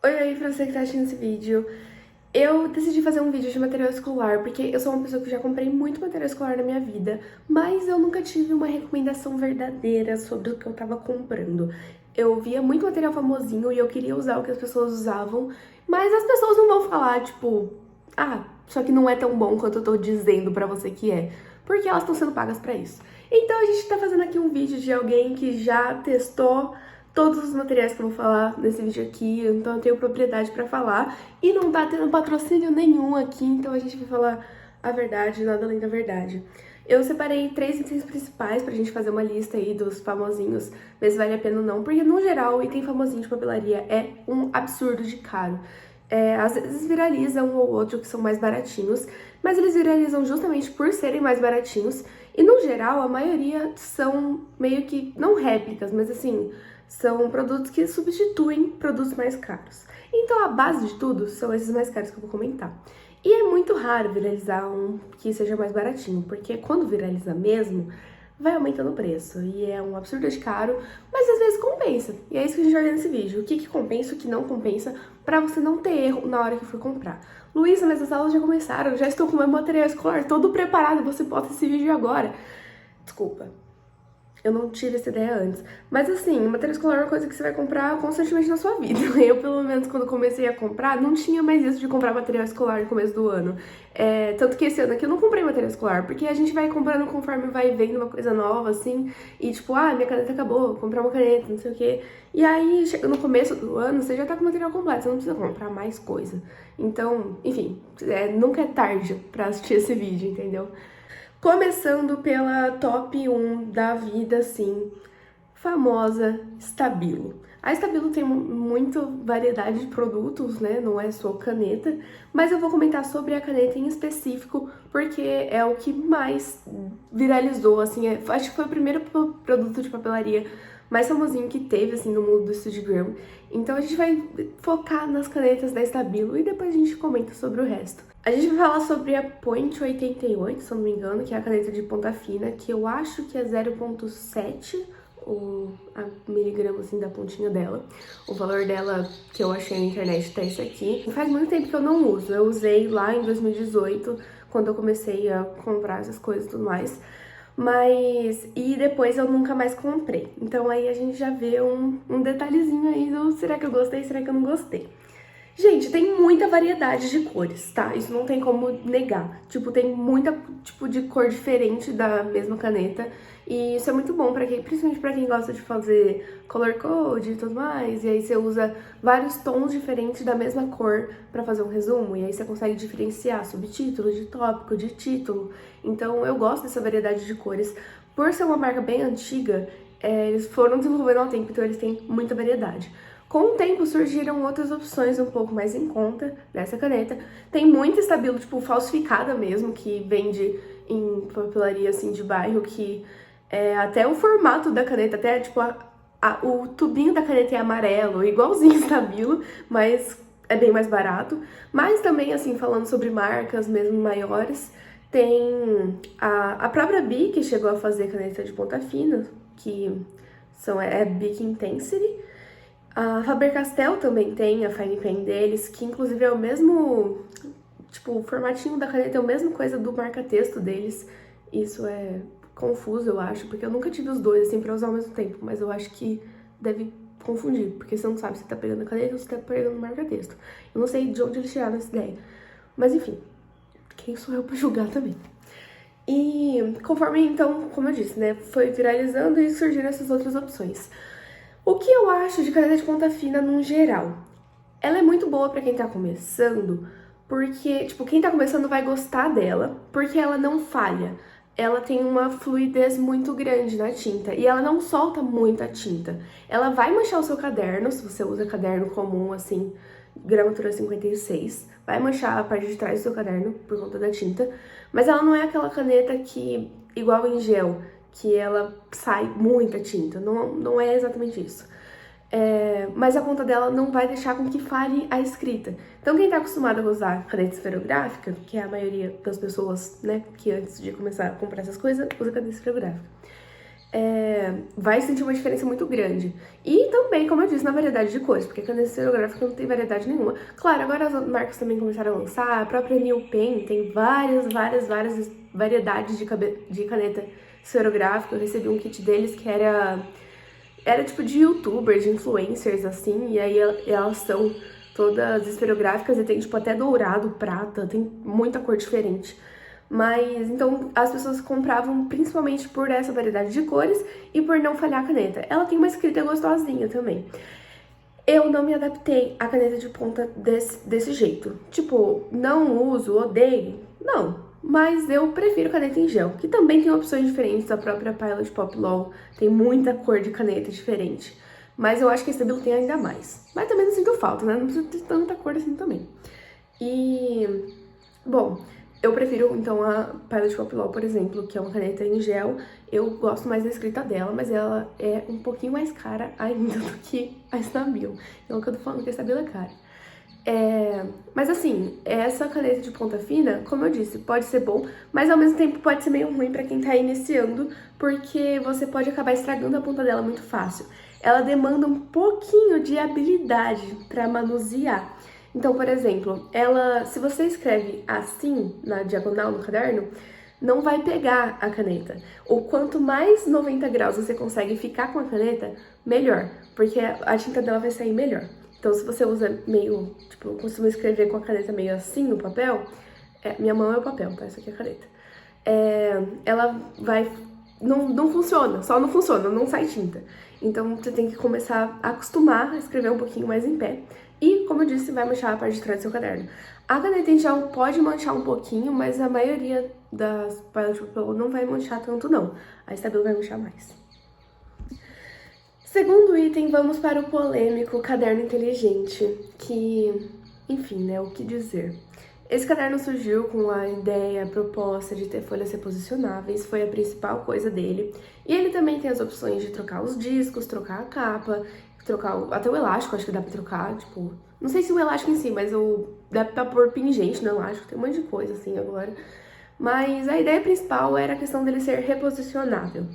Oi, pra você que tá assistindo esse vídeo. Eu decidi fazer um vídeo de material escolar porque eu sou uma pessoa que já comprei muito material escolar na minha vida, mas eu nunca tive uma recomendação verdadeira sobre o que eu tava comprando. Eu via muito material famosinho e eu queria usar o que as pessoas usavam, mas as pessoas não vão falar, tipo, só que não é tão bom quanto eu tô dizendo pra você que é, porque elas estão sendo pagas pra isso. Então a gente tá fazendo aqui um vídeo de alguém que já testou todos os materiais que eu vou falar nesse vídeo aqui, então eu tenho propriedade pra falar. E não tá tendo patrocínio nenhum aqui, então a gente vai falar a verdade, nada além da verdade. Eu separei 3 itens principais pra gente fazer uma lista aí dos famosinhos, ver se vale a pena ou não, porque no geral o item famosinho de papelaria é um absurdo de caro. Às vezes viraliza um ou outro que são mais baratinhos, mas eles viralizam justamente por serem mais baratinhos, e no geral a maioria são meio que, não réplicas, mas assim, são produtos que substituem produtos mais caros. Então a base de tudo são esses mais caros que eu vou comentar. E é muito raro viralizar um que seja mais baratinho, porque quando viraliza mesmo, vai aumentando o preço. E é um absurdo de caro, mas às vezes compensa. E é isso que a gente vai ver nesse vídeo. O que compensa, o que não compensa, pra você não ter erro na hora que for comprar. Luísa, mas as aulas já começaram, já estou com o meu material escolar todo preparado, você posta esse vídeo agora. Desculpa. Eu não tive essa ideia antes. Mas assim, material escolar é uma coisa que você vai comprar constantemente na sua vida. Eu, pelo menos, quando comecei a comprar, não tinha mais isso de comprar material escolar no começo do ano. Tanto que esse ano aqui eu não comprei material escolar, porque a gente vai comprando conforme vai vendo uma coisa nova, assim, e tipo, minha caneta acabou, vou comprar uma caneta, não sei o quê. E aí, chega no começo do ano, você já tá com o material completo, você não precisa comprar mais coisa. Então, enfim, nunca é tarde pra assistir esse vídeo, entendeu? Começando pela top 1 da vida, assim, famosa Stabilo. A Stabilo tem muita variedade de produtos, né? Não é só caneta, mas eu vou comentar sobre a caneta em específico, porque é o que mais viralizou, assim, acho que foi o primeiro produto de papelaria mais famosinho que teve, assim, no mundo do Instagram. Então a gente vai focar nas canetas da Stabilo e depois a gente comenta sobre o resto. A gente vai falar sobre a Point 88, se eu não me engano, que é a caneta de ponta fina, que eu acho que é 0,7 a miligrama, assim, da pontinha dela. O valor dela que eu achei na internet tá esse aqui. Faz muito tempo que eu não uso. Eu usei lá em 2018, quando eu comecei a comprar essas coisas e tudo mais. E depois eu nunca mais comprei. Então aí a gente já vê um detalhezinho aí do será que eu gostei, será que eu não gostei. Gente, tem muita variedade de cores, tá? Isso não tem como negar. Tipo, tem muita tipo de cor diferente da mesma caneta. E isso é muito bom para quem, principalmente para quem gosta de fazer color code e tudo mais. E aí você usa vários tons diferentes da mesma cor para fazer um resumo. E aí você consegue diferenciar subtítulo de tópico, de título. Então eu gosto dessa variedade de cores. Por ser uma marca bem antiga, eles foram desenvolvendo ao tempo, então eles têm muita variedade. Com o tempo surgiram outras opções um pouco mais em conta dessa caneta. Tem muita Stabilo, tipo, falsificada mesmo, que vende em papelaria, assim, de bairro, que até o formato da caneta, até, tipo, o tubinho da caneta é amarelo, igualzinho Stabilo, mas é bem mais barato. Mas também, assim, falando sobre marcas mesmo maiores, tem a própria Bic, que chegou a fazer caneta de ponta fina, que é Bic Intensity. A Faber-Castell também tem a Fine Pen deles, que inclusive é o mesmo, tipo, o formatinho da caneta é a mesma coisa do marca-texto deles. Isso é confuso, eu acho, porque eu nunca tive os dois, assim, pra usar ao mesmo tempo, mas eu acho que deve confundir, porque você não sabe se tá pegando a caneta ou se tá pegando o marca-texto. Eu não sei de onde eles tiraram essa ideia. Mas enfim, quem sou eu pra julgar também? E conforme, então, como eu disse, né, foi viralizando e surgiram essas outras opções. O que eu acho de caneta de ponta fina no geral? Ela é muito boa pra quem tá começando, porque, tipo, quem tá começando vai gostar dela, porque ela não falha. Ela tem uma fluidez muito grande na tinta e ela não solta muita tinta. Ela vai manchar o seu caderno, se você usa caderno comum, assim, gramatura 56, vai manchar a parte de trás do seu caderno por conta da tinta, mas ela não é aquela caneta que, igual em gel, que ela sai muita tinta, não é exatamente isso. Mas a ponta dela não vai deixar com que falhe a escrita. Então quem tá acostumado a usar caneta esferográfica, que é a maioria das pessoas, né, que antes de começar a comprar essas coisas, usa caneta esferográfica. vai sentir uma diferença muito grande. E também, como eu disse, na variedade de cores, porque a caneta esferográfica não tem variedade nenhuma. Claro, agora as marcas também começaram a lançar, a própria New Pen tem várias variedades de caneta esferográfica. Eu recebi um kit deles que era tipo de youtubers, de influencers, assim, e aí elas são todas esferográficas e tem tipo até dourado, prata, tem muita cor diferente. Mas, então, as pessoas compravam principalmente por essa variedade de cores e por não falhar a caneta. Ela tem uma escrita gostosinha também. Eu não me adaptei à caneta de ponta desse jeito. Tipo, não uso, odeio, não. Mas eu prefiro caneta em gel, que também tem opções diferentes da própria Pilot Poplar. Tem muita cor de caneta diferente. Mas eu acho que a Stabilo tem ainda mais. Mas também não sinto falta, né? Não precisa ter tanta cor assim também. E, bom, eu prefiro, então, a Pilot Poplar, por exemplo, que é uma caneta em gel. Eu gosto mais da escrita dela, mas ela é um pouquinho mais cara ainda do que a Stabilo. Então, é o que eu tô falando, que a Stabilo é cara. Mas assim, essa caneta de ponta fina, como eu disse, pode ser bom, mas ao mesmo tempo pode ser meio ruim pra quem tá iniciando, porque você pode acabar estragando a ponta dela muito fácil. Ela demanda um pouquinho de habilidade pra manusear. Então, por exemplo, se você escreve assim, na diagonal no caderno, não vai pegar a caneta. O quanto mais 90 graus você consegue ficar com a caneta, melhor, porque a tinta dela vai sair melhor. Então, se você usa meio, tipo, eu costumo escrever com a caneta meio assim no papel, minha mão é o papel, tá? Essa aqui é a caneta. Ela vai, não funciona, só não funciona, não sai tinta. Então, você tem que começar a acostumar a escrever um pouquinho mais em pé. E, como eu disse, vai manchar a parte de trás do seu caderno. A caneta em gel pode manchar um pouquinho, mas a maioria das Pilot Poplar não vai manchar tanto, não. A Stabilo vai manchar mais. Segundo item, vamos para o polêmico caderno inteligente, que, enfim, né, o que dizer. Esse caderno surgiu com a ideia, a proposta de ter folhas reposicionáveis, foi a principal coisa dele. E ele também tem as opções de trocar os discos, trocar a capa, trocar até o elástico, acho que dá pra trocar, tipo... Não sei se o elástico em si, mas dá pra pôr pingente no elástico, tem um monte de coisa assim agora. Mas a ideia principal era a questão dele ser reposicionável.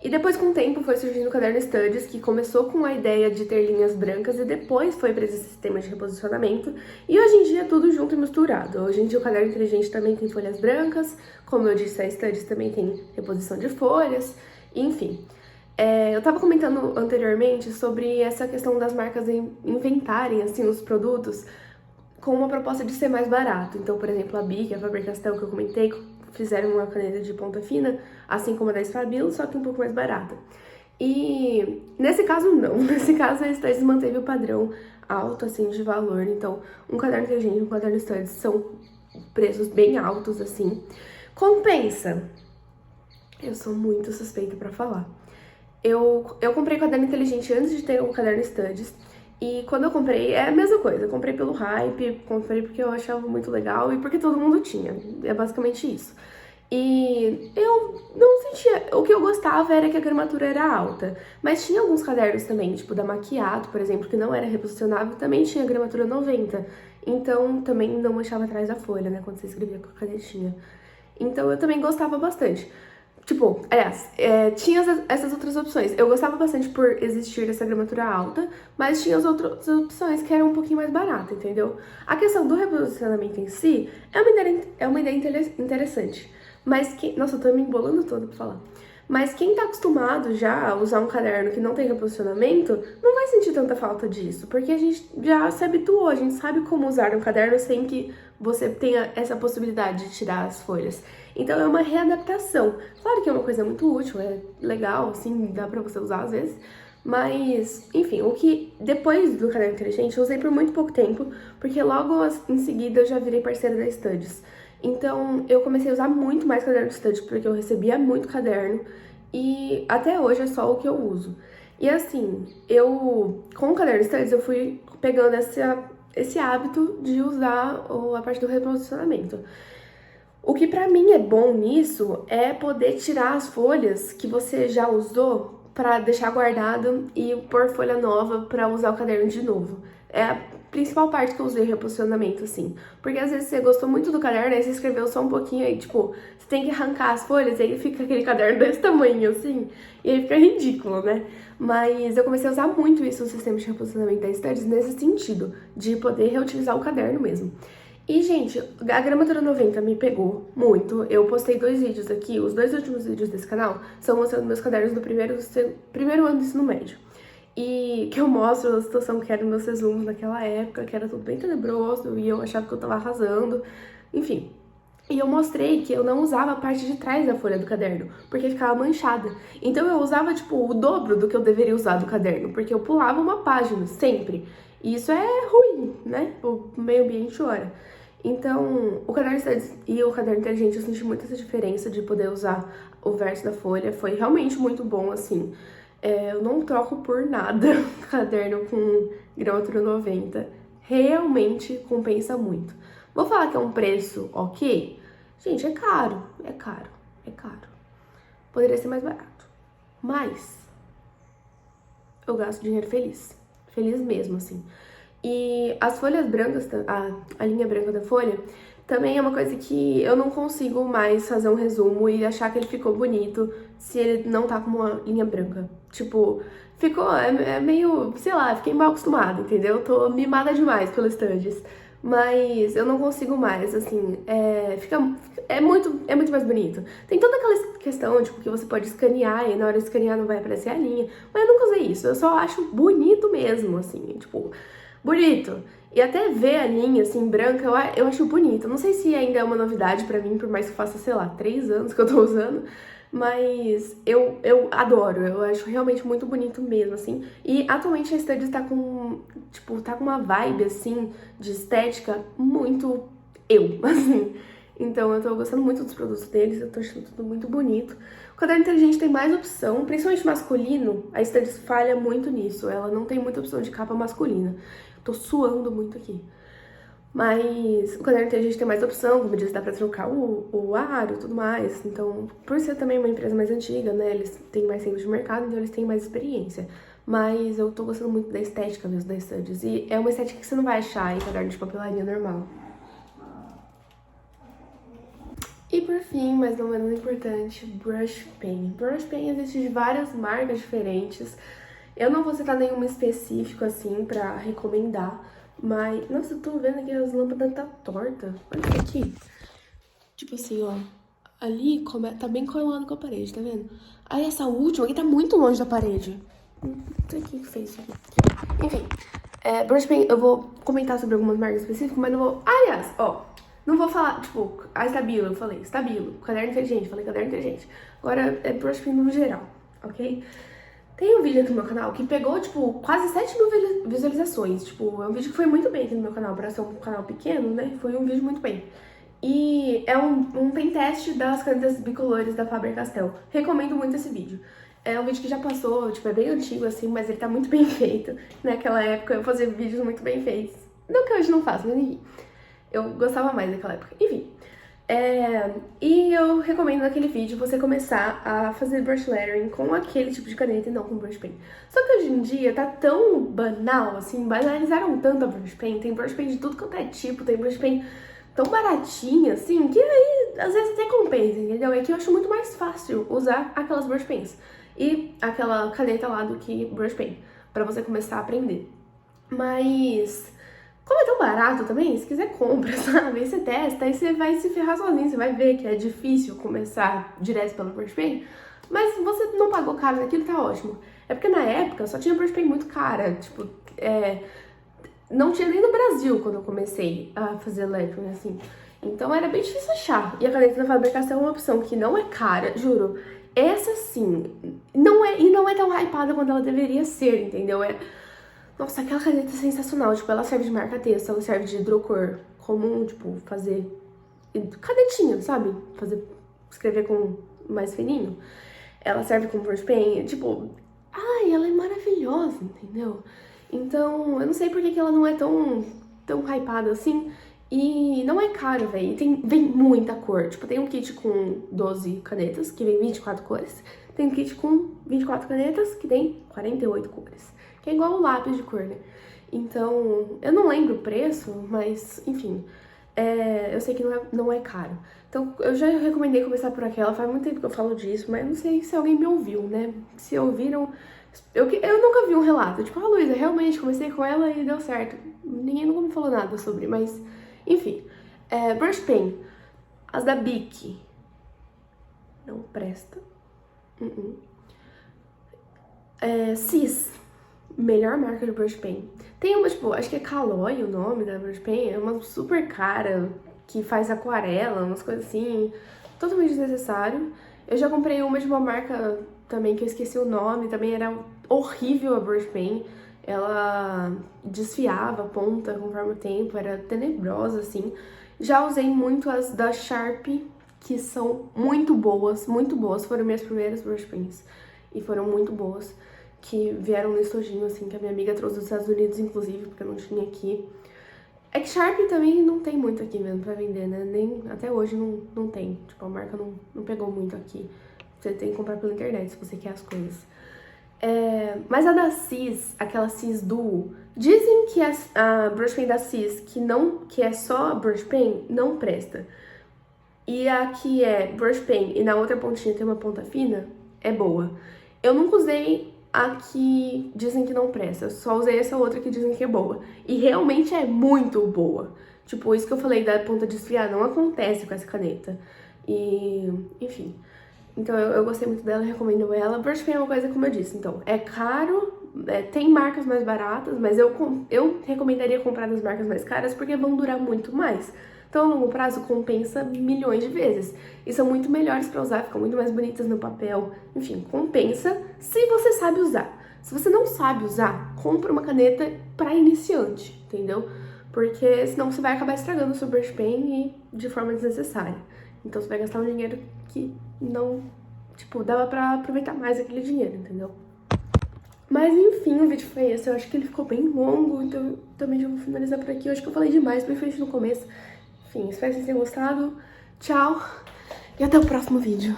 E depois, com o tempo, foi surgindo o caderno Studies, que começou com a ideia de ter linhas brancas e depois foi para esse sistema de reposicionamento. E hoje em dia é tudo junto e misturado. Hoje em dia o caderno inteligente também tem folhas brancas, como eu disse, a Studies também tem reposição de folhas, enfim. Eu tava comentando anteriormente sobre essa questão das marcas inventarem, assim, os produtos com uma proposta de ser mais barato. Então, por exemplo, a Bic, a Faber-Castell, que eu comentei, fizeram uma caneta de ponta fina, assim como a da Stabilo, só que um pouco mais barata. E nesse caso, não. Nesse caso, a Studies manteve o padrão alto, assim, de valor. Então, um caderno inteligente e um caderno Studies são preços bem altos, assim. Compensa? Eu sou muito suspeita pra falar. Eu comprei o caderno inteligente antes de ter o caderno Studies. E quando eu comprei, é a mesma coisa. Eu comprei pelo hype, comprei porque eu achava muito legal e porque todo mundo tinha. É basicamente isso. E eu não sentia... O que eu gostava era que a gramatura era alta. Mas tinha alguns cadernos também, tipo da Macchiato, por exemplo, que não era reposicionável, também tinha gramatura 90. Então, também não manchava atrás da folha, né, quando você escrevia com a canetinha. Então, eu também gostava bastante. Tipo, aliás, tinha essas outras opções. Eu gostava bastante por existir essa gramatura alta, mas tinha as outras opções que eram um pouquinho mais baratas, entendeu? A questão do reposicionamento em si é uma ideia interessante. Mas nossa, eu tô me embolando toda pra falar. Mas quem tá acostumado já a usar um caderno que não tem reposicionamento, não vai sentir tanta falta disso, porque a gente já se habituou, a gente sabe como usar um caderno sem que você tenha essa possibilidade de tirar as folhas. Então é uma readaptação. Claro que é uma coisa muito útil, é legal, assim, dá pra você usar às vezes. Mas, enfim, o que depois do caderno inteligente eu usei por muito pouco tempo, porque logo em seguida eu já virei parceira da Studies. Então eu comecei a usar muito mais caderno Studies, porque eu recebia muito caderno e até hoje é só o que eu uso. E assim, com o caderno Studies eu fui pegando esse hábito de usar a parte do reposicionamento. O que pra mim é bom nisso é poder tirar as folhas que você já usou pra deixar guardado e pôr folha nova pra usar o caderno de novo. É a principal parte que eu usei reposicionamento, assim. Porque às vezes você gostou muito do caderno, aí você escreveu só um pouquinho, aí tipo, você tem que arrancar as folhas, e aí fica aquele caderno desse tamanho, assim, e aí fica ridículo, né? Mas eu comecei a usar muito isso, o sistema de reposicionamento da Studies, nesse sentido, de poder reutilizar o caderno mesmo. E, gente, a Gramatura 90 me pegou muito. Eu postei 2 vídeos aqui, os 2 últimos vídeos desse canal são mostrando meus cadernos do primeiro ano do ensino médio. E que eu mostro a situação que era meus resumos naquela época, que era tudo bem tenebroso e eu achava que eu tava arrasando, enfim. E eu mostrei que eu não usava a parte de trás da folha do caderno, porque ficava manchada. Então eu usava, tipo, o dobro do que eu deveria usar do caderno, porque eu pulava uma página, sempre. E isso é ruim, né? O meio ambiente ora. Então, o caderno Studies e o caderno inteligente, eu senti muito essa diferença de poder usar o verso da folha. Foi realmente muito bom, assim. Eu não troco por nada caderno com gramatura 90. Realmente compensa muito. Vou falar que é um preço ok? Gente, é caro, é caro, é caro. Poderia ser mais barato. Mas eu gasto dinheiro feliz. Feliz mesmo, assim. E as folhas brancas, a linha branca da folha, também é uma coisa que eu não consigo mais fazer um resumo e achar que ele ficou bonito se ele não tá com uma linha branca. Tipo, ficou, é meio, sei lá, fiquei mal acostumada, entendeu? Tô mimada demais pelo Studies. Mas eu não consigo mais, assim, é muito mais bonito. Tem toda aquela questão, tipo, que você pode escanear e na hora de escanear não vai aparecer a linha. Mas eu nunca usei isso, eu só acho bonito mesmo, assim, tipo, bonito. E até ver a linha, assim, branca, eu acho bonito. Não sei se ainda é uma novidade pra mim, por mais que faça, sei lá, 3 anos que eu tô usando. Mas eu adoro, eu acho realmente muito bonito mesmo, assim. E atualmente a Studies tá com, tipo, tá com uma vibe, assim, de estética muito eu, assim. Então eu tô gostando muito dos produtos deles, eu tô achando tudo muito bonito. O caderno inteligente tem mais opção, principalmente masculino, a Studies falha muito nisso, ela não tem muita opção de capa masculina. Tô suando muito aqui. Mas o caderno inteligente tem mais opção, como disse, dá pra trocar o aro e tudo mais. Então, por ser também uma empresa mais antiga, né, eles têm mais tempo de mercado, então eles têm mais experiência. Mas eu tô gostando muito da estética mesmo da Studies. E é uma estética que você não vai achar em caderno de papelaria normal. E por fim, mas não menos importante, brush pen. Brush pen existe de várias marcas diferentes. Eu não vou citar nenhuma específica, assim, pra recomendar. Mas, nossa, eu tô vendo aqui as lâmpadas tá torta. Olha isso aqui. Tipo assim, ó. Ali tá bem colado com a parede, tá vendo? Aí essa última aqui tá muito longe da parede. Não sei quem fez isso aqui. Enfim, brush pen, eu vou comentar sobre algumas marcas específicas, mas não vou... Aliás, ó, não vou falar, tipo, a Stabilo, eu falei, Stabilo. Caderno inteligente, falei caderno inteligente. Agora é brush pen no geral, ok? Tem um vídeo aqui no meu canal que pegou, tipo, quase 7.000 visualizações. Tipo, é um vídeo que foi muito bem aqui no meu canal, pra ser um canal pequeno, né? Foi um vídeo muito bem. E é um pen teste das canetas bicolores da Faber-Castell. Recomendo muito esse vídeo. É um vídeo que já passou, tipo, é bem antigo, assim, mas ele tá muito bem feito. Naquela época eu fazia vídeos muito bem feitos. Não que hoje não faço, mas enfim. Eu gostava mais daquela época. Enfim. E eu recomendo naquele vídeo você começar a fazer brush lettering com aquele tipo de caneta e não com brush pen. Só que hoje em dia tá tão banal, assim, banalizaram tanto a brush pen, tem brush pen de tudo quanto é tipo, tem brush pen tão baratinha, assim, que aí às vezes até compensa, entendeu? É que eu acho muito mais fácil usar aquelas brush pens e aquela caneta lá do que brush pen, pra você começar a aprender. Mas... como é tão barato também, se quiser compra, sabe? Aí você testa, aí você vai se ferrar sozinho, você vai ver que é difícil começar direto pelo brush pen, mas você não pagou caro naquilo, tá ótimo. É porque na época só tinha brush pen muito cara, tipo, não tinha nem no Brasil quando eu comecei a fazer lettering, assim. Então era bem difícil achar. E a caneta da Faber-Castell é uma opção que não é cara, juro. Essa sim, não é tão hypada quanto ela deveria ser, entendeu? Nossa, aquela caneta é sensacional, tipo, ela serve de marca-texto, ela serve de hidrocor comum, tipo, fazer canetinha, sabe? Escrever com mais fininho. Ela serve como brush pen, tipo, ai, ela é maravilhosa, entendeu? Então, eu não sei por que ela não é tão hypada assim. E não é caro, velho. Vem muita cor. Tipo, tem um kit com 12 canetas, que vem 24 cores. Tem um kit com 24 canetas, que tem 48 cores. Que é igual o lápis de cor, né? Então, eu não lembro o preço, mas, enfim, eu sei que não é caro. Então, eu já recomendei começar por aquela, faz muito tempo que eu falo disso, mas não sei se alguém me ouviu, né? Se ouviram... Eu nunca vi um relato, tipo, Luísa, realmente comecei com ela e deu certo. Ninguém nunca me falou nada sobre, mas, enfim. Brush Pen, as da Bic, não presta. Cis, melhor marca de brush pen. Tem uma, tipo, acho que é Caloi o nome da brush pen, é uma super cara, que faz aquarela, umas coisas assim, totalmente desnecessário. Eu já comprei uma de uma marca também, que eu esqueci o nome, também era horrível a brush pen. Ela desfiava a ponta conforme o tempo, era tenebrosa, assim. Já usei muito as da Sharp, que são muito boas, foram minhas primeiras brush pens. E foram muito boas, que vieram no estojinho, assim, que a minha amiga trouxe dos Estados Unidos, inclusive, porque eu não tinha aqui. É que Sharp também não tem muito aqui mesmo pra vender, né? Nem, até hoje não tem. Tipo, a marca não pegou muito aqui. Você tem que comprar pela internet se você quer as coisas. Mas a da Cis, aquela Cis Duo, dizem que a brush pen da Cis, que é só brush pen, não presta. E a que é brush pen e na outra pontinha tem uma ponta fina, é boa. Eu nunca usei a que dizem que não presta, eu só usei essa outra que dizem que é boa. E realmente é muito boa. Tipo, isso que eu falei da ponta desfiar não acontece com essa caneta. E, enfim. Então eu gostei muito dela, recomendo ela. Brush pen é uma coisa como eu disse, então, é caro, tem marcas mais baratas, mas eu recomendaria comprar das marcas mais caras porque vão durar muito mais. Então, a longo prazo, compensa milhões de vezes. E são muito melhores pra usar, ficam muito mais bonitas no papel. Enfim, compensa se você sabe usar. Se você não sabe usar, compra uma caneta pra iniciante, entendeu? Porque senão você vai acabar estragando o seu brush pen e de forma desnecessária. Então, você vai gastar um dinheiro que não... Tipo, dava pra aproveitar mais aquele dinheiro, entendeu? Mas enfim, o vídeo foi esse. Eu acho que ele ficou bem longo, então também já vou finalizar por aqui. Eu acho que eu falei demais, principalmente no começo. Enfim, espero que vocês tenham gostado. Tchau e até o próximo vídeo.